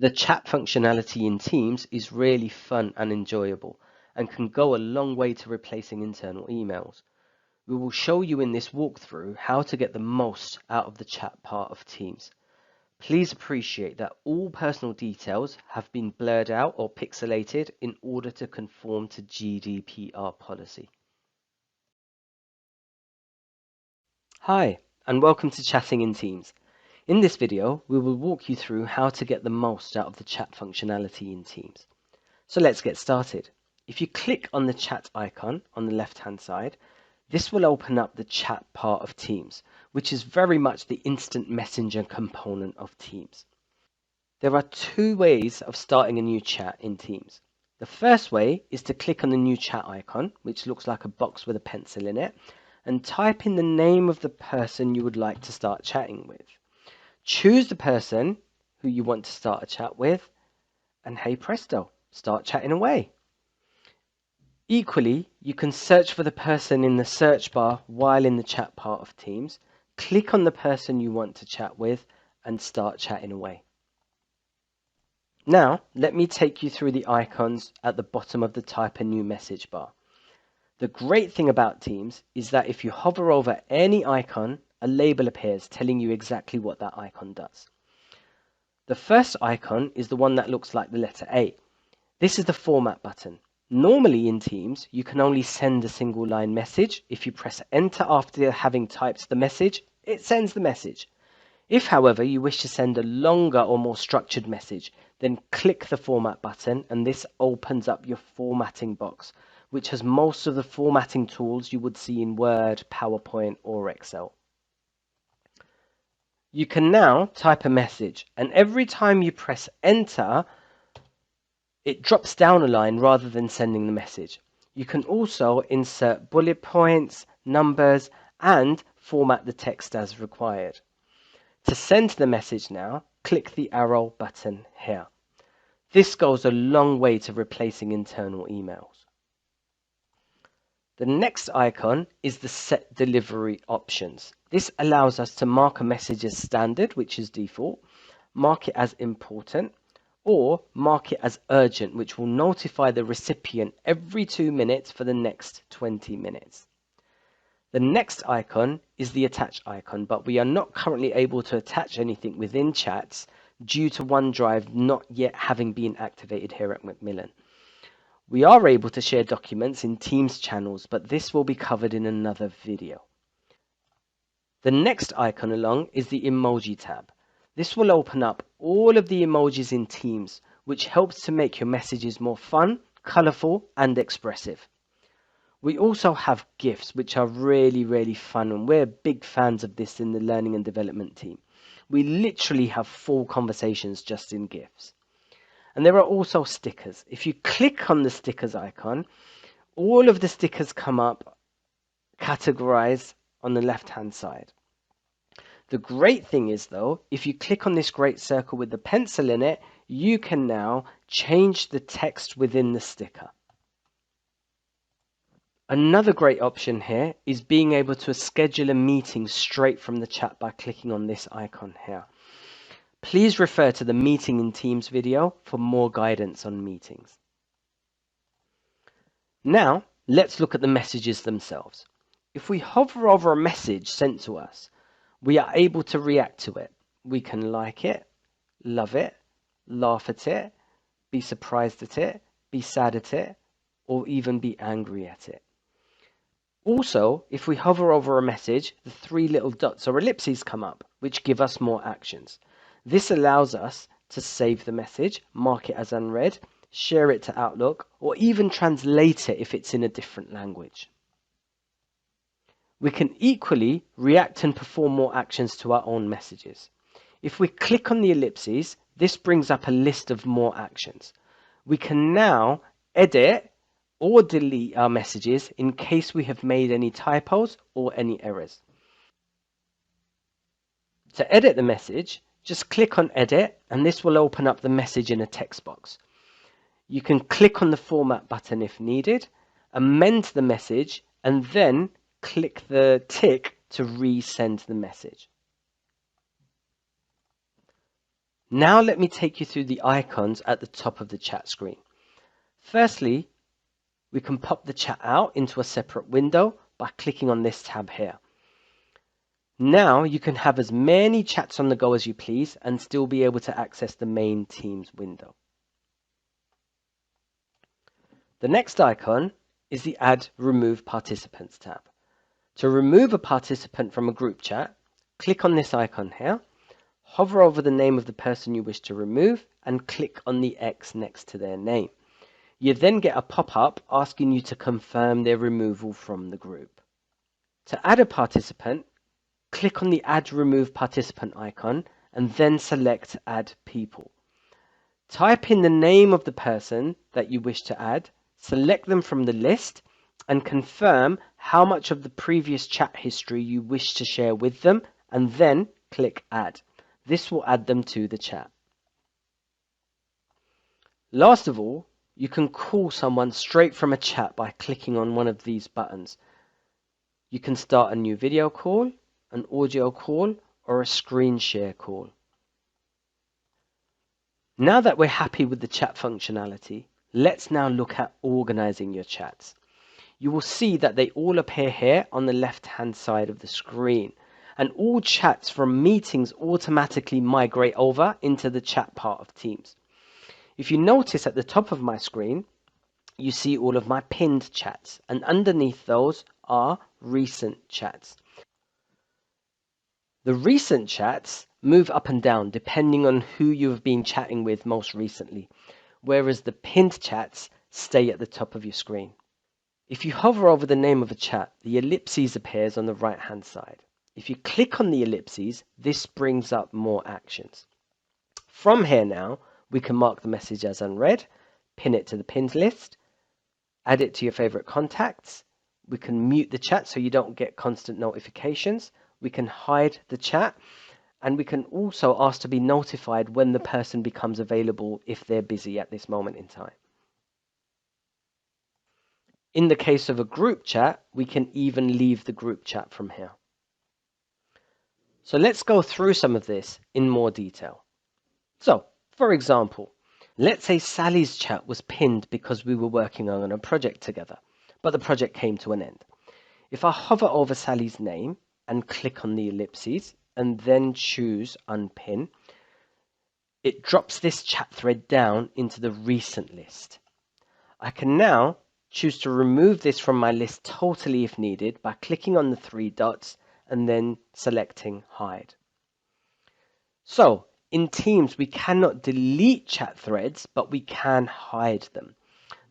The chat functionality in Teams is really fun and enjoyable and can go a long way to replacing internal emails. We will show you in this walkthrough how to get the most out of the chat part of Teams. Please appreciate that all personal details have been blurred out or pixelated in order to conform to GDPR policy. Hi, and welcome to Chatting in Teams. In this video, we will walk you through how to get the most out of the chat functionality in Teams. So let's get started. If you click on the chat icon on the left-hand side, this will open up the chat part of Teams, which is very much the instant messenger component of Teams. There are two ways of starting a new chat in Teams. The first way is to click on the new chat icon, which looks like a box with a pencil in it, and type in the name of the person you would like to start chatting with. Choose the person who you want to start a chat with, and hey presto, start chatting away. Equally, you can search for the person in the search bar while in the chat part of Teams, click on the person you want to chat with, and start chatting away. Now, let me take you through the icons at the bottom of the type a new message bar. The great thing about Teams is that if you hover over any icon, a label appears telling you exactly what that icon does. The first icon is the one that looks like the letter A. This is the format button. Normally in Teams, you can only send a single line message. If you press enter after having typed the message, it sends the message. If, however, you wish to send a longer or more structured message, then click the format button and this opens up your formatting box, which has most of the formatting tools you would see in Word, PowerPoint, or Excel. You can now type a message, and every time you press enter, it drops down a line rather than sending the message. You can also insert bullet points, numbers, and format the text as required. To send the message now, click the arrow button here. This goes a long way to replacing internal emails. The next icon is the set delivery options. This allows us to mark a message as standard, which is default, mark it as important, or mark it as urgent, which will notify the recipient every 2 minutes for the next 20 minutes. The next icon is the attach icon, but we are not currently able to attach anything within chats due to OneDrive not yet having been activated here at Macmillan. We are able to share documents in Teams channels, but this will be covered in another video. The next icon along is the emoji tab. This will open up all of the emojis in Teams, which helps to make your messages more fun, colorful, and expressive. We also have GIFs, which are really fun, and we're big fans of this in the learning and development team. We literally have full conversations just in GIFs. And there are also stickers. If you click on the stickers icon, all of the stickers come up categorized on the left-hand side. The great thing is though, if you click on this great circle with the pencil in it, you can now change the text within the sticker. Another great option here is being able to schedule a meeting straight from the chat by clicking on this icon here. Please refer to the Meeting in Teams video for more guidance on meetings. Now, let's look at the messages themselves. If we hover over a message sent to us, we are able to react to it. We can like it, love it, laugh at it, be surprised at it, be sad at it, or even be angry at it. Also, if we hover over a message, the 3 little dots or ellipses come up, which give us more actions. This allows us to save the message, mark it as unread, share it to Outlook, or even translate it if it's in a different language. We can equally react and perform more actions to our own messages. If we click on the ellipses, this brings up a list of more actions. We can now edit or delete our messages in case we have made any typos or any errors. To edit the message, just click on edit and this will open up the message in a text box. You can click on the format button if needed, amend the message, and then click the tick to resend the message. Now let me take you through the icons at the top of the chat screen. Firstly, we can pop the chat out into a separate window by clicking on this tab here. Now you can have as many chats on the go as you please and still be able to access the main Teams window. The next icon is the Add Remove Participants tab. To remove a participant from a group chat, click on this icon here, hover over the name of the person you wish to remove, and click on the X next to their name. You then get a pop-up asking you to confirm their removal from the group. To add a participant, click on the Add Remove Participant icon and then select Add People. Type in the name of the person that you wish to add, select them from the list, and confirm how much of the previous chat history you wish to share with them, and then click Add. This will add them to the chat. Last of all, you can call someone straight from a chat by clicking on one of these buttons. You can start a new video call, an audio call, or a screen share call. Now that we're happy with the chat functionality, let's now look at organizing your chats. You will see that they all appear here on the left-hand side of the screen, and all chats from meetings automatically migrate over into the chat part of Teams. If you notice at the top of my screen, you see all of my pinned chats, and underneath those are recent chats. The recent chats move up and down depending on who you have been chatting with most recently, whereas the pinned chats stay at the top of your screen. If you hover over the name of a chat, the ellipses appears on the right-hand side. If you click on the ellipses, this brings up more actions. From here now, we can mark the message as unread, pin it to the pinned list, add it to your favorite contacts. We can mute the chat so you don't get constant notifications. We can hide the chat, and we can also ask to be notified when the person becomes available if they're busy at this moment in time. In the case of a group chat, we can even leave the group chat from here. So let's go through some of this in more detail. So, for example, let's say Sally's chat was pinned because we were working on a project together, but the project came to an end. If I hover over Sally's name and click on the ellipses and then choose Unpin, it drops this chat thread down into the recent list. I can now choose to remove this from my list totally if needed by clicking on the three dots and then selecting Hide. So, in Teams, we cannot delete chat threads, but we can hide them.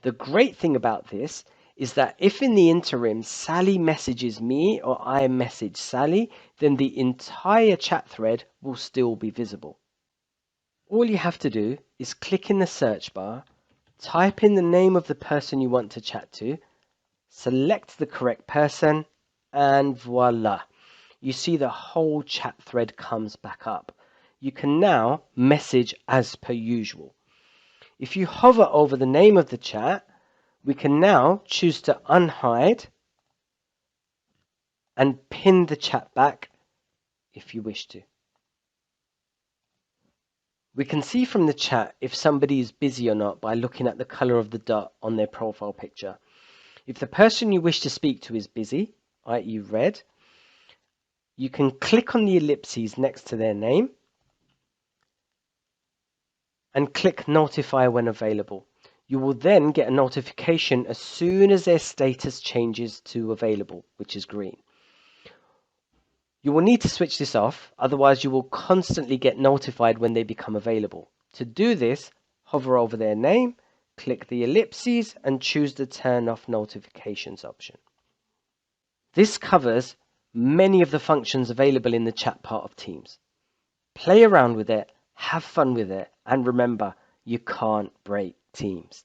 The great thing about this is that if in the interim Sally messages me or I message Sally, then the entire chat thread will still be visible. All you have to do is click in the search bar, type in the name of the person you want to chat to, select the correct person, and voila! You see the whole chat thread comes back up. You can now message as per usual. If you hover over the name of the chat, we can now choose to unhide and pin the chat back if you wish to. We can see from the chat if somebody is busy or not by looking at the color of the dot on their profile picture. If the person you wish to speak to is busy, i.e. red, you can click on the ellipses next to their name and click Notify when available. You will then get a notification as soon as their status changes to available, which is green. You will need to switch this off, otherwise you will constantly get notified when they become available. To do this, hover over their name, click the ellipses and choose the Turn Off Notifications option. This covers many of the functions available in the chat part of Teams. Play around with it, have fun with it, and remember, you can't break Teams.